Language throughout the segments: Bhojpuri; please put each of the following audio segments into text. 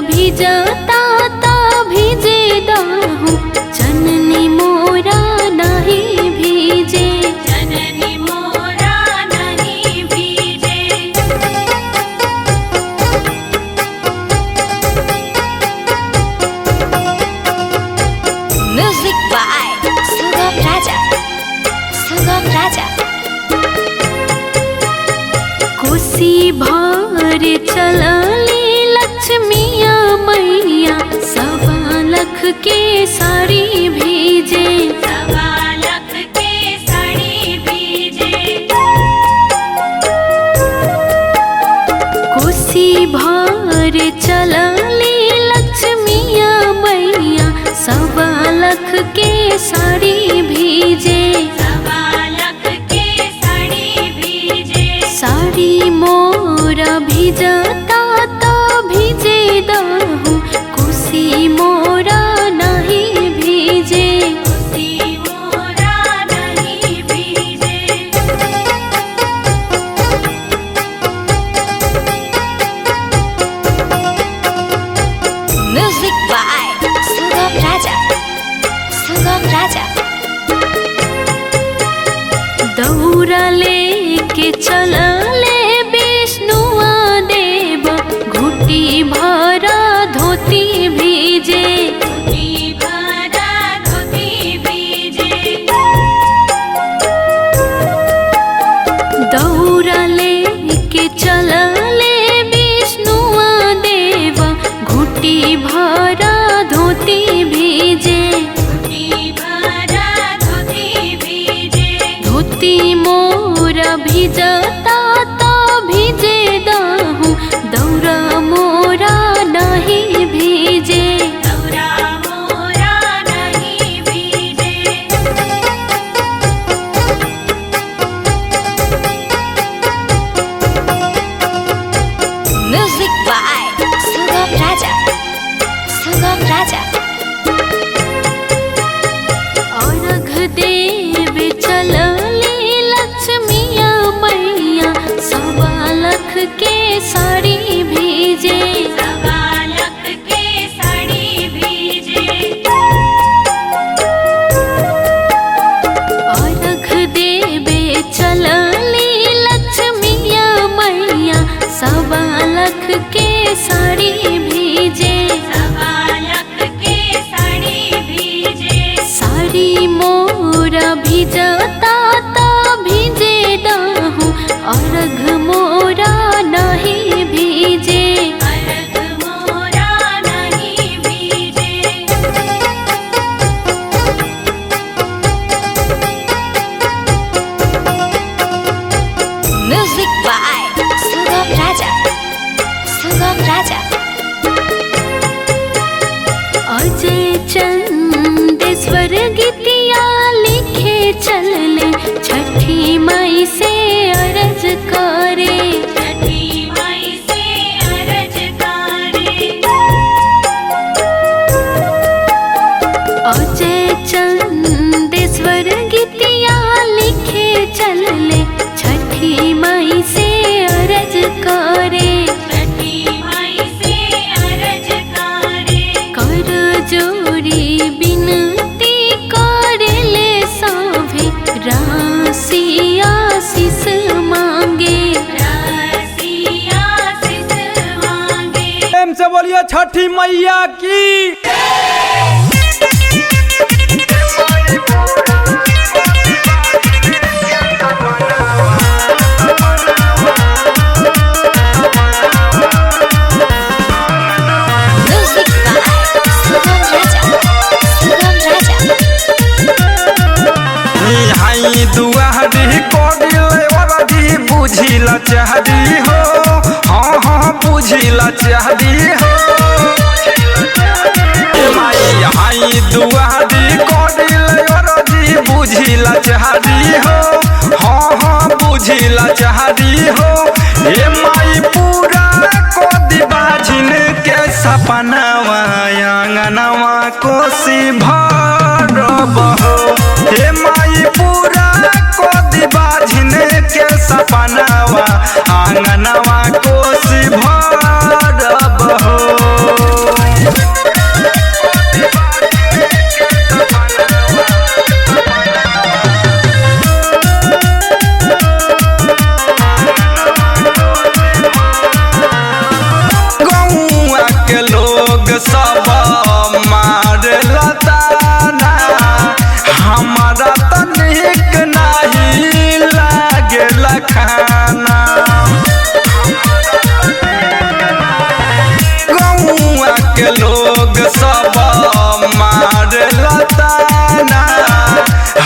भिजता ता भिजे दहु जननी मोरा नहीं भीजे, जननी मोरा नहीं भीजे। म्यूजिक बाय सुगम राजा, सुगम राजा। कोसी भर चलली लक्ष्मिया मैया सवा लख के साड़ी भेजे, सवा लख के साड़ी भेजे। कोसी भर चलली लक्ष्मिया मैया सवा लख के साड़ी भेजे, सवा लख के साड़ी भेजे। साड़ी मोरा भिजता तो भिजे दहु कोसी मोरा नहीं भीजे, कोसी मोरा नहीं भीजे। म्यूजिक बाय सुगम राजा, सुगम राजा। दौरा लेके चलले विष्णुआ देव घुटी भरा धोती भीजे, घुटी भरा धोती भीजे। दौरा लेके चलले विष्णुआ देव घुटी भरा धोती भीजे, घुटी भरा धोती भीजे। धोती मोरा भिजता तो भिजे दहु दौरा मोरा नहीं भीजे, दौरा मोरा नहीं भीजे। म्यूजिक बाय सुगम राजा, सुगम राजा। अर्घ देव चलली लक्ष्मिया मैया सवा लख के साड़ी भेजे, सवा लख के साड़ी भेजे। अर्घ देव चलली लक्ष्मिया मैया सवा लख के साड़ी भेजे, सवा लख के साड़ी भेजे। साड़ी मोरा भिजता तो भिजे दहु अर्घ मोरा नहीं भीजे, अर्घ मोरा नहीं भीजे। म्यूजिक बाय सुगम राजा, सुगम राजा। अजय चंदेश्वर गीतिया लिखे चलले छठी माई से अरज करे, छठी माई से अरज करे। अजय चंदेश्वर गीतिया लिखे चलले छठी माई से अरज करे, छठी माई से अरज करे। कर जोरी बिनती करले सभे राशि आशीष मांगे, राशि आशीष मांगे। प्रेम से बोलिए छठी मैया की। म्यूजिक बाय सुगम राजा, सुगम राजा। हाई दुआरी कोडिले वरदी बुझिला चाहदी हो, हाँ हाँ बुझिला चाहदी हो। हाई दुआरी कोडिले वरदी बुझिला चाहदी हो, हाँ हाँ बुझिला चाहदी हो। हे माई पूरा कोदी बाझिन के सपनावा आंगनवा कोसी भरब हो। हे माई पूरा कोदी बाझिन के सपनावा आंगनवा कोसी भरब हो। के लोग सब मार लताना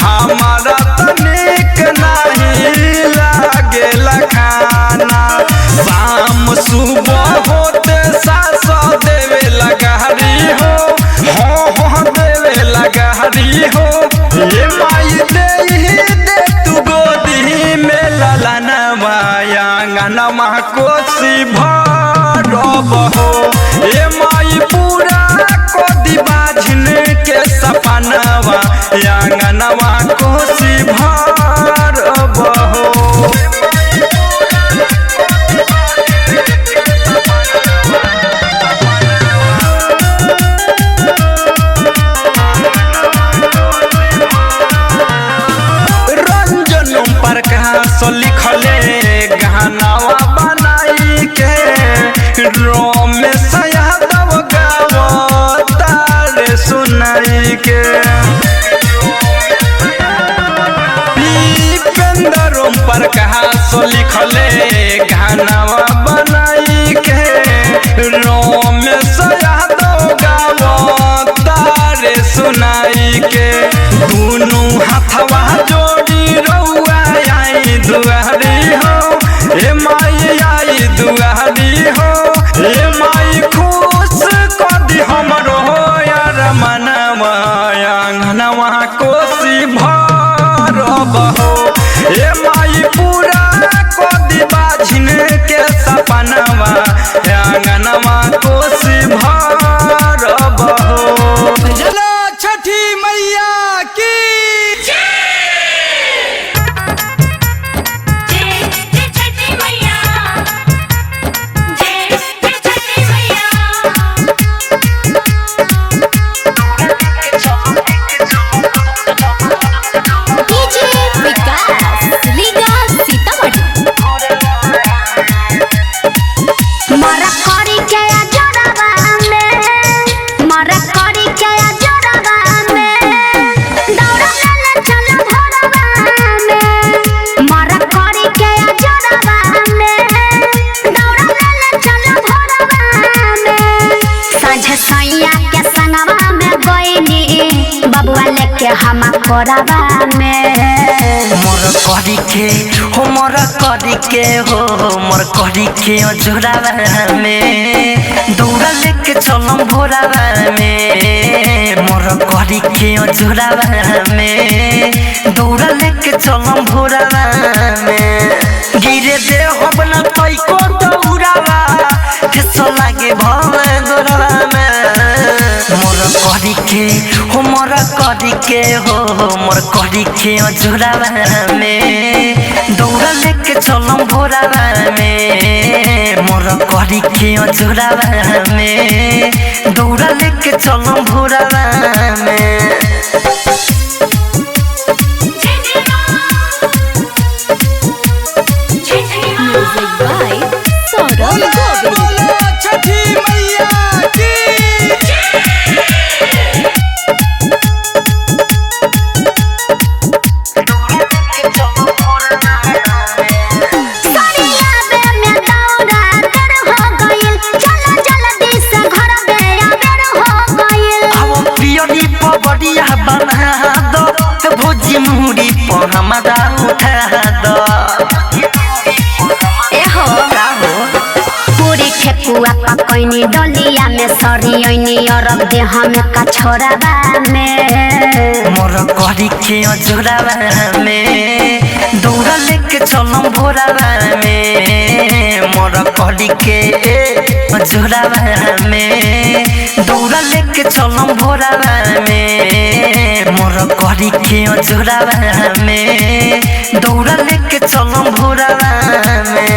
हमारा तनिक नहीं लागेला खाना शाम सुबह होते सास देवे लगारी हो हो देवे लगारी हो ये माई दे तू गोदी में ललनवा आंगनवा कोसी भरब हो ये माई पूरा कोदी बाझन के सपनवा आंगनवा कोसी भरब हो लिखले गानावा बनाई के रोमेश यादव गावतार सुनाई के दीपेंद्र प्रकाश लिखले गानावा बनाई के रोमेश यादव गावतार सुनाई के दोनों हाथवा जोड़ी रउआ दुआरी हो हे माई आई दुआरी हो हे माई खुश कर दी हमरो यार मनवा आंगनवा कोसी भरब हो हे माई पूरा कर दी बाझिन के सपनवा आंगनवा कोसी भरब हो। चलो छठी मैया की हम कोराबा में मोर करी के हो मोर करी के हो मोर करी के जोराबा में दौड़ा लेके चलम भोराबा में मोर करी के जोराबा में दौड़ा लेके चलम भोराबा में गिरे दे होब न तई को दौड़ाबा ठेस लागे भले गोराबा में मोर करी के हो मोर करी के हो मोर करी के जोराबा में दौड़ा लेके चलम भोराबा में मोर करी के जोराबा में दौड़ा लेके चलम भोराबा में म्यूजिक बाय सौरभ गोविल। छठी मैया की भोजी मुड़ी पर हमारा उठा दो पूरी ठेकुआ पकैनी डलिया में सरियनी अरब देह में कछोराबा में मोर करी के जोराबा में दौड़ा लेके चलम भोराबा में मोर करी के जोराबा में दौड़ा लेके चलम भोराबा में मोर करी के जोराबा में दौड़ा लेके चलम भोराबा में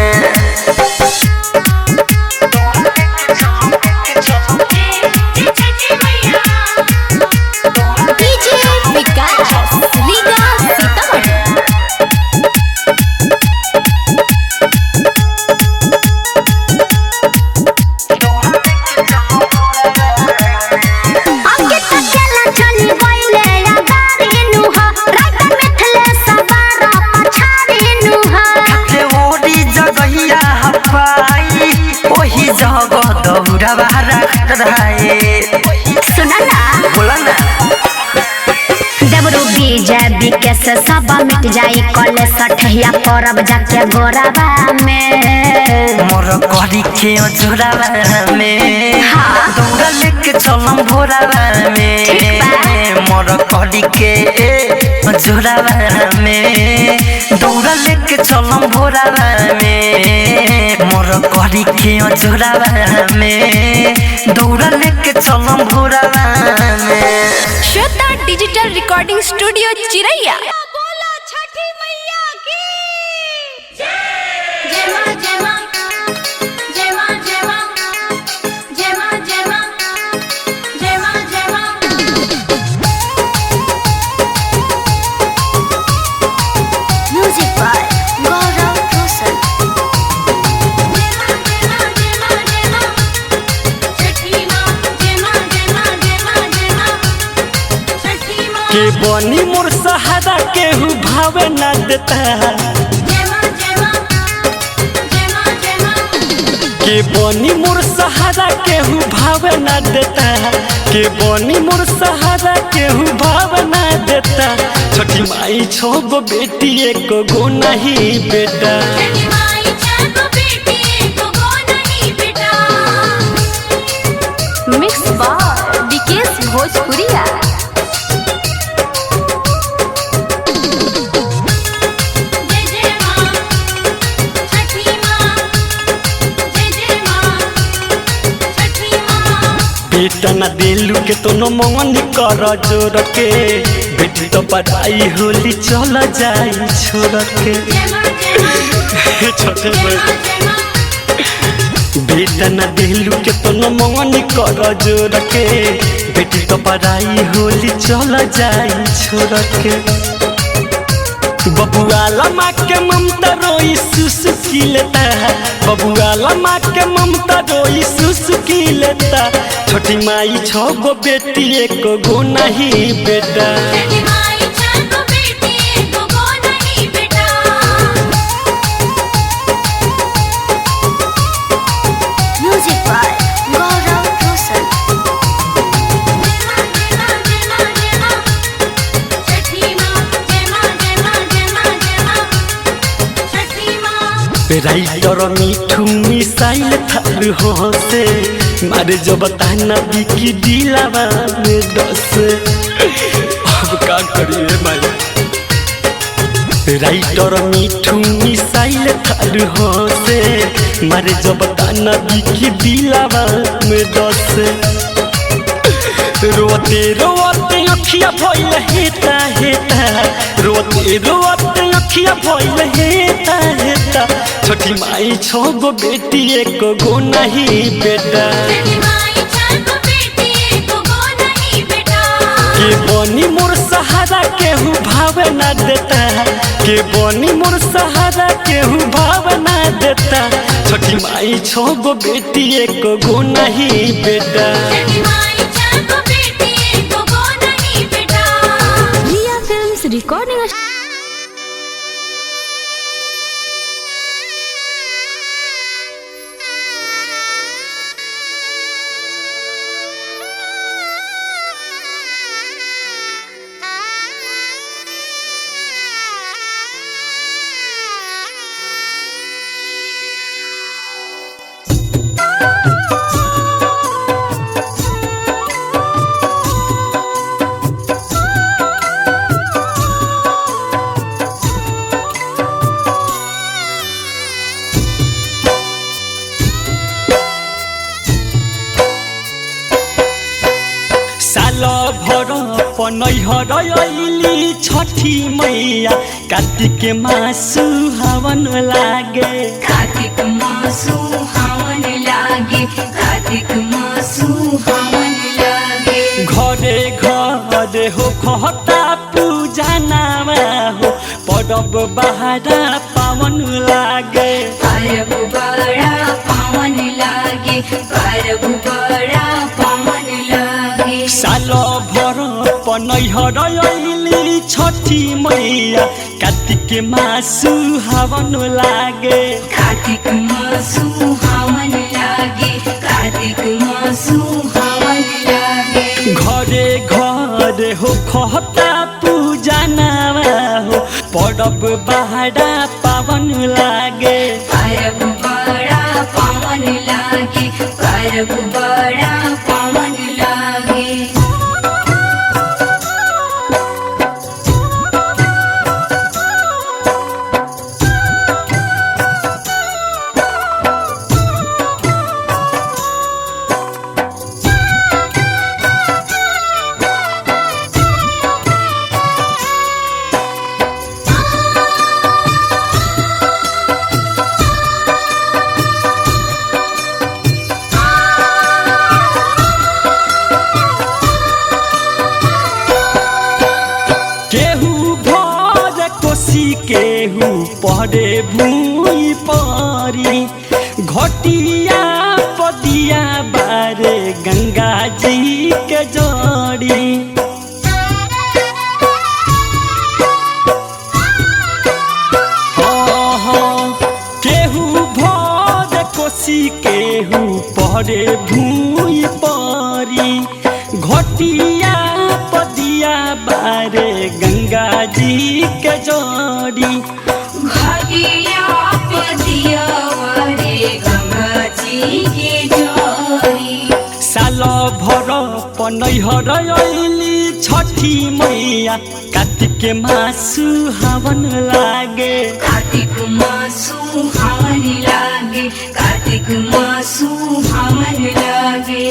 कटराए। सुना ना बोला ना देवरू बीजे बीके से सब मिट जाई कले सठिया परब जाके गोराबा में मोर करी के जोरावा में दौड़ा लेके चलम भोरावा में मोर करी के जोरावा में दौड़ा लेके चलम भोरावा में मोर करी के जोरावा में दौड़ा लेके चलम भोरावा में। श्वेता डिजिटल रिकॉर्डिंग स्टूडियो चिरैया। बोलो छठी मैया की जय मां जय मां जय मां जय मां जय मां जय मां जय मां जय मां। म्यूजिक बाय गौरव रोशन। के बनी मोर सहारा केहू भावे ना देता के बनी मोर सहारा केहू भावे ना देता के बनी मोर सहारा केहू भावे ना देता। छठी माई 6 गो बेटी 1 गो नहीं बेटा मिक्स बाय विकेश भोजपुरिया। बेटा ना दिलू के तो न मन कर जोर के बेटी तो पढ़ाई होली चल जाई छोड़ के छोटे बेटा ना दिलू के तो न मन कर जोर के बेटी तो पढ़ाई होली चल जाई छोड़ के। बबुआला माँ के ममता रोई सुसुकी लेता बबुआला माँ के ममता रोई सुसुकी लेता। छोटी माई 6 गो बेटी 1 गो नहीं बेटा music by Gaurav Roshan. Writer Mithu Missile Tharu हंसे मारे जो बताना बिकी दिलावा में दस अब का करिए भाई। राइटर मिठू मिसाइल थारू हंसे मारे जो बताना बिकी दिलावा में 10 रोते रोते अखिया भइल हेता हेता रोते रोते अखिया भइल हेता हेता। छोटी माई 6 गो बेटी 1 गो नहीं बेटा के बनी मोर सहारा केहू भावे ना देता के बनी मोर सहारा केहू भावे ना देता। छोटी माई 6 गो बेटी 1 गो नहीं बेटा। रिया फिल्म्स रिकॉर्डिंग। नैहर अइली छठी मैया कार्तिक मासु हवन लागे कार्तिक मासु हवन लागे कार्तिक मासु हवन लागे। घरे घरे हो खता पूजा नामा हो परब बहारा पावन लागे परब बड़ा पावन लागे परब बड़ा पावन लागे। साल भर नैहर अइली छठी मैया कार्तिक मासु हवन लागे कार्तिक मासु हवन लागे कार्तिक मासु खहता पूजा नावा हो पड़ब बहाड़ा पावन लागे करब बड़ा पावन लागे करब बड़ा पावन लागे केहू पड़े भूई पारी घटिया पदिया बारे गंगा जी के जोड़ी केहू भोज कोसी केहू पड़े भूई पारी घटिया पदिया बारे गंगा जी के जोड़ी घटिया पदिया बारे गंगा जी के जोड़ी साल भर पनैहर अइली छठी मैया कार्तिक मासु हवन लागे कार्तिक मासु हवन लागे कार्तिक मासु हवन लागे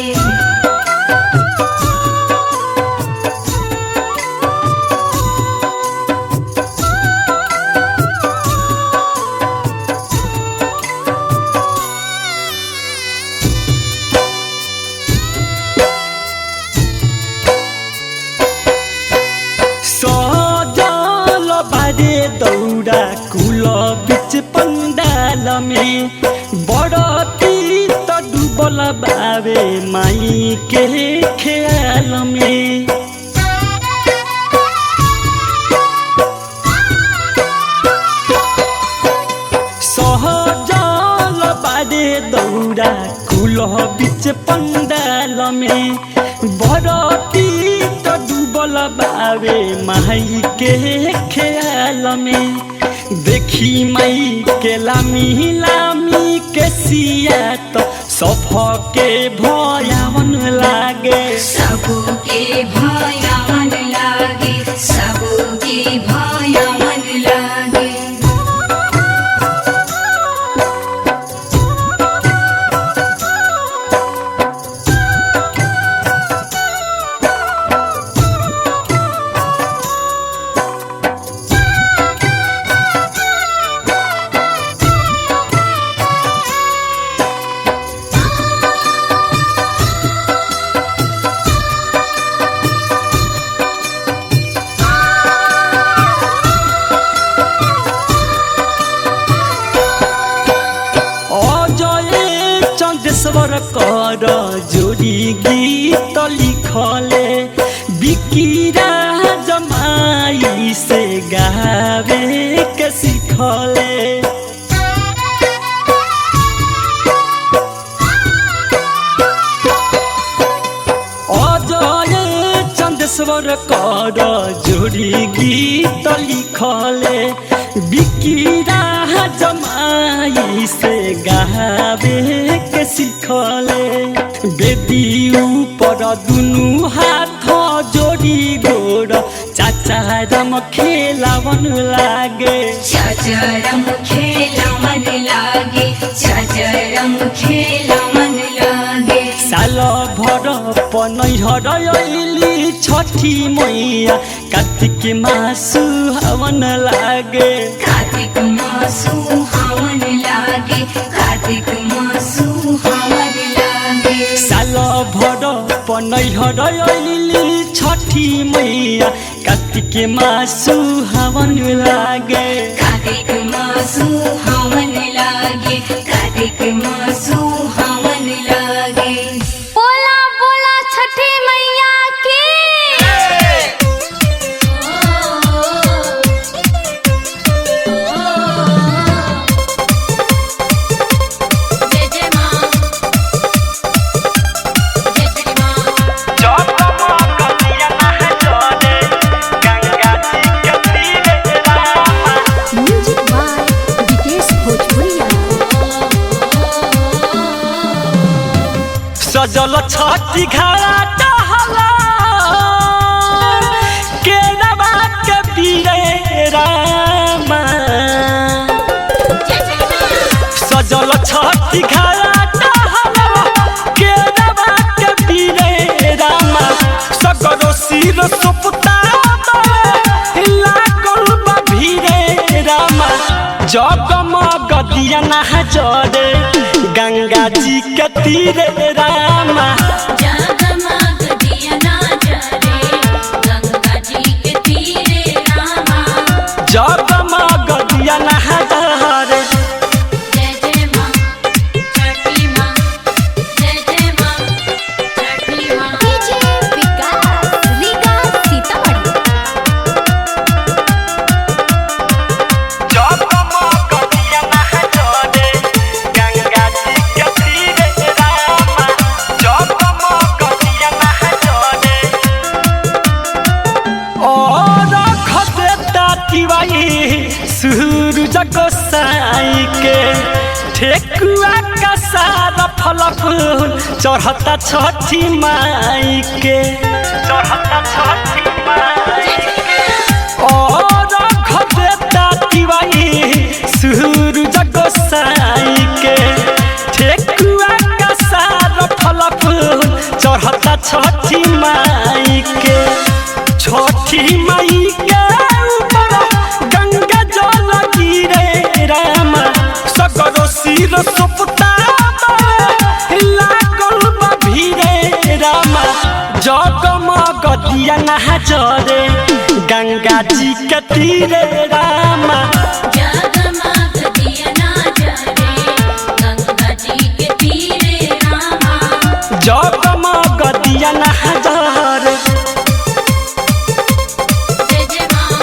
दौड़ा कुल बिच पंडाल में बड़ती तो डूबल बावे माई के ख्याल में सहजल बारे दौड़ा कुल बिच पंडाल में बड़ती तो डूबल बावे माई के ख्याल में देखी माई के लामी लामी के सिया तो सब के भयावन लागे सबके भयावन लागे सबके भयावन लागे स्वर कर जोड़ी गीत लिखले बिकिरा जमाई से गावे के सिखले अजय चंदेश्वर कर जोड़ी गीत लिखले बिकिरा जमाई से गावे के सिखले बेदी ऊपर दुनु हाथ जोड़ी गोड़ चाचा रम खेलावन लागे चाचा रम खेलावन लागे चाचा रम खेलावन लागे साल भर पनैहर अइली छठी मैया कार्तिक मासु हवन लागे कार्तिक मासु हवन लागे कार्तिक मासु हवन लागे साल भर पनैहर अइली छठी मैया कार्तिक मासु हवन लागे कार्तिक मासु हवन लागे कार्तिक मासु हवन लागे बोला बोला छठी मैया की जय जय मां जय जय मां जब कलिया ना जोड़े छठी घाट हला के रवा के पीरे रामा सजल छठी घाट हला के रवा के पीरे रामा सगरो सिर सुपता लागल बा भीरे रामा जगमग दिया ना जरे गंगा जी के तीरे रामा जगमग दिया ना जरे गंगा जी के तीरे रामा जगमग दिया ना जरे जय जय माँ छठी माँ जय जय माँ छठी माँ डीजे विकास रीगा सीतामढ़ी जगमग दिया ना जरे गंगा जी के तीरे रामा जगमग दिया ना जरे और खदेता तिवाई सूरज गोसाई के ठेकुआ का सारा फल फूल चढ़ता छठी माई के चढ़ता छठी माई और खदेता तिवाई सूरज गोसाई के ठेकुआ का सारा फल फूल चढ़ता छठी माई के छठी माई के ऊपर गंगा जल गिरे रामा सगरो सिर सुपता लागल बा भीरे रामा जगमग दिया ना जरे गंगा जी के तीरे रामा जगमग दिया ना जरे गंगा जी के तीरे रामा जगमग दिया ना जरे जय जय माँ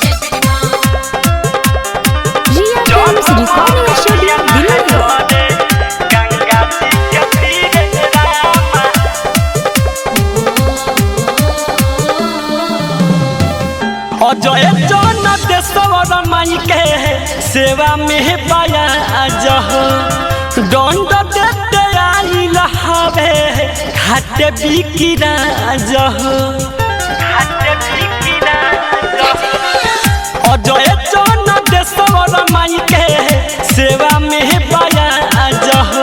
जय जय माँ Riya films recording studio Delhi Ganga ji के तीरे रामा अजय जन देशवर माई के सेवा में पाया जह दंड देते आई लहावे घाटे बिकिरा जह अजय जन देशवर माई के सेवा में पाया जह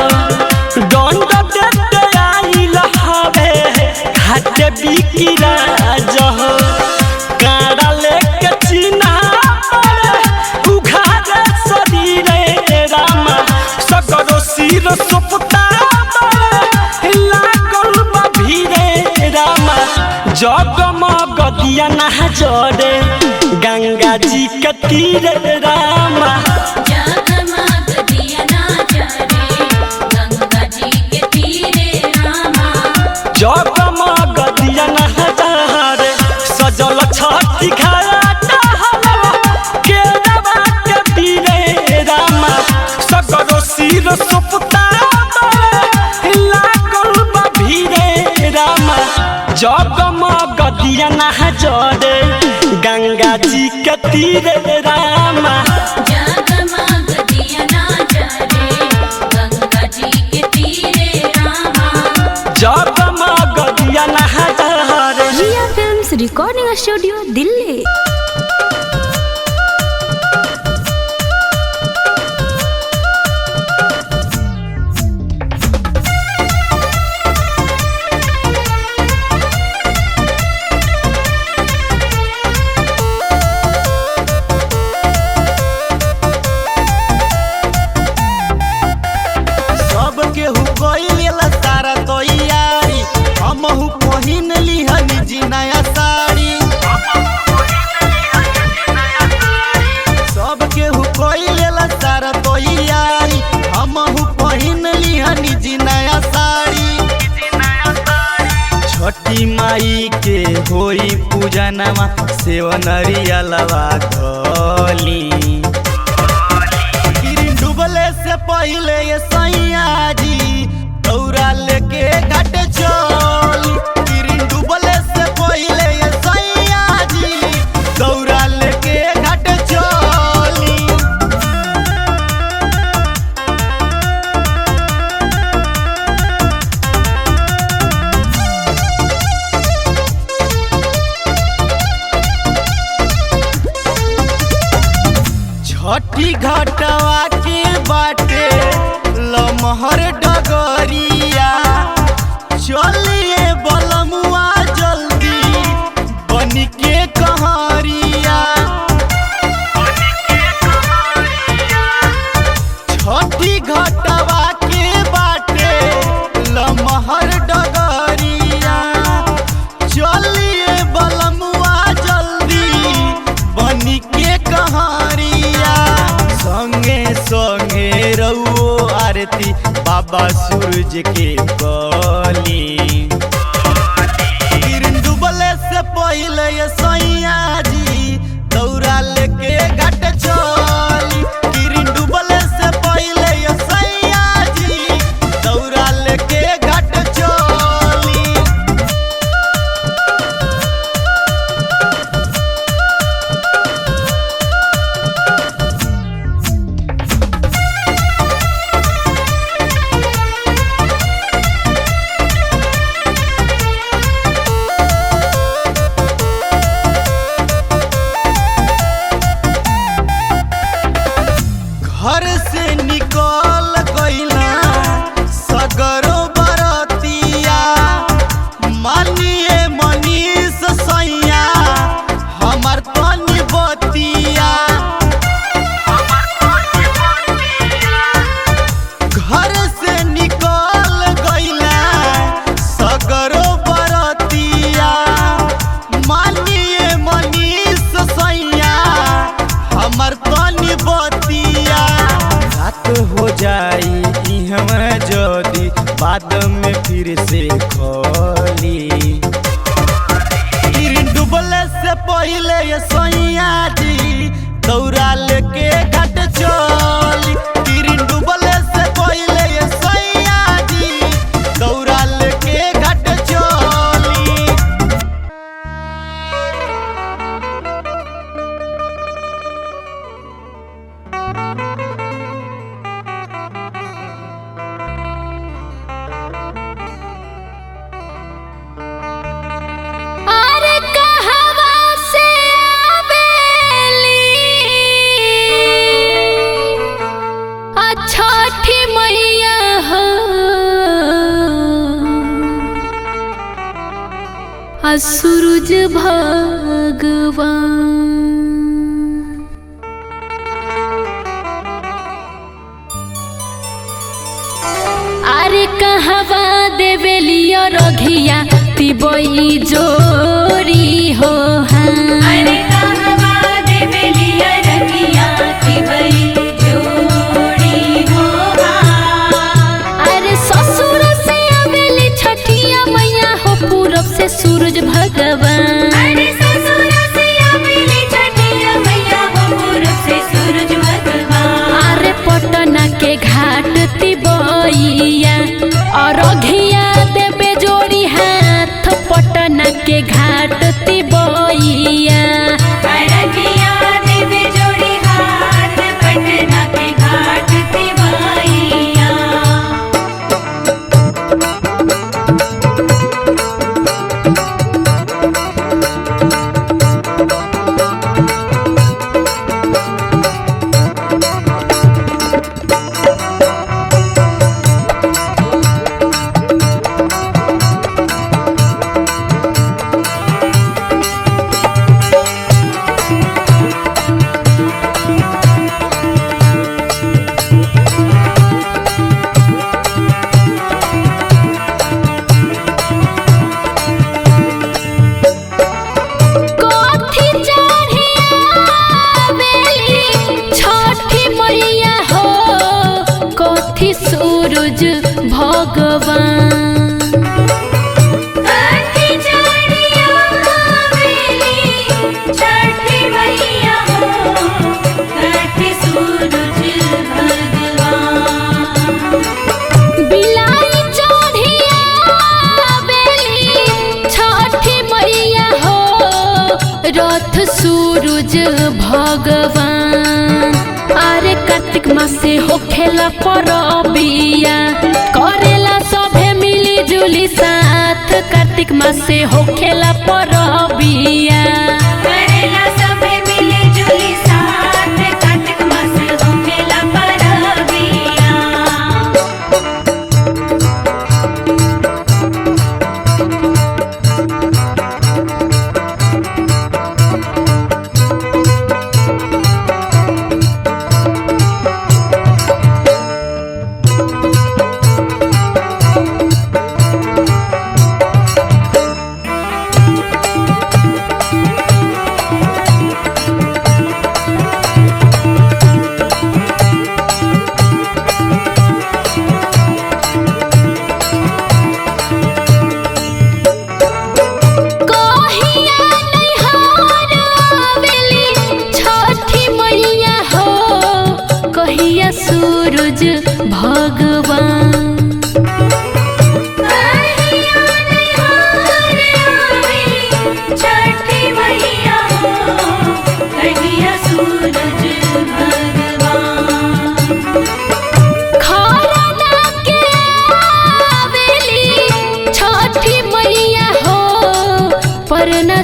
दंड देते आई लहावे घाटे बिकिरा जह काड़ा लेके चिन्हा पड़े उघारे शरीरे रामा सगरो सिर सुपता लागल बा भीरे रामा जगमग दिया ना जरे गंगा जी के तीरे रामा जगमग दिया ना जरे गंगा जी के तीरे रामा जगमग दिया ना जरे सजल छठी घाट हला के रवा के पीरे रामा सगरो सिर सुपता लागल बा भीरे रामा जगमग दिया ना जरे गंगा जी के तीरे रामा जगमग दिया ना जरे गंगा जी के तीरे रामा जगमग दिया ना जरे रिया फिल्म्स रिकॉर्डिंग स्टूडियो दिल्ली सब केहू कइलेला सारा तैयारी हमहू पहिन लिहनी जी नया साड़ी सब केहू कइलेला सारा तैयारी हमहू पहिन लिहनी जी नया साड़ी छठी माई के होई पूजनमा सेवनरिया लवा गली डूबले से पहले ये सैया जी दौरा लेके घाट चली गिरिन डूबले से पहले ये सैया जी दौरा लेके घाट चली छठी घाटवा के बाटे लमहर डगरिया चलिए बलमुआ जल्दी बन के कहरिया छठी घाटवा के बाटे लमहर डगरिया चलिए बलमुआ जल्दी बन के कहरिया संगे संगे रहुओ आरती बाबा सूरज के कली किरण डूबले से पहले ये सैया जी दौरा लेके घाट चली किरण डूबले से पहले ये सैया जी दौरा लेके घाट चली घर से निकल गईला सगरो बरतिया मानिए मनीष सैया हमार तनी बतिया घर से निकल गईला सगरो बरतिया मानिए मनीष सैया हमार तनी बतिया रात हो जाई इहवा जदी बाद में फिर से खोली किरण डूबले से पहले ये सैया जी दौरा लेके घाट चली किरण डूबले से पहले ये सैया जी दौरा लेके घाट चली अरे कहवा से आवेली छठी मैया हो सूरज भगवान अरे कहवा देवेलिया रघिया तिबई जोरी हो अरे कहवा देवेलिया रघिया तिबई जोरी हो अरे ससुर से आवेली छठिया मैया हो पूरब से सूरज भगवान अरे ससुर से आवेली छठिया मैया हो पूरब से सूरज भगवान अरे पटना के घाट तिबैया और रघिया देवे जोड़ी हाथ पटना के घाट तिबैया रघिया देवे जोड़ी हाथ पटना के घाट तिबैया सूरज भगवान बिलाई चढ़िया बेली छठी मैया हो रथ सूरज भगवान अरे कार्तिक मासे होखेला परबिया करेला सभे मिली जुली साथ कार्तिक मासे होखेला परबिया करेला सभे मिली जुली साथ कार्तिक मासे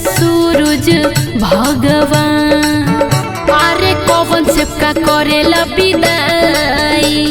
सूरज भगवान। अरे कौन से का करेला विदाई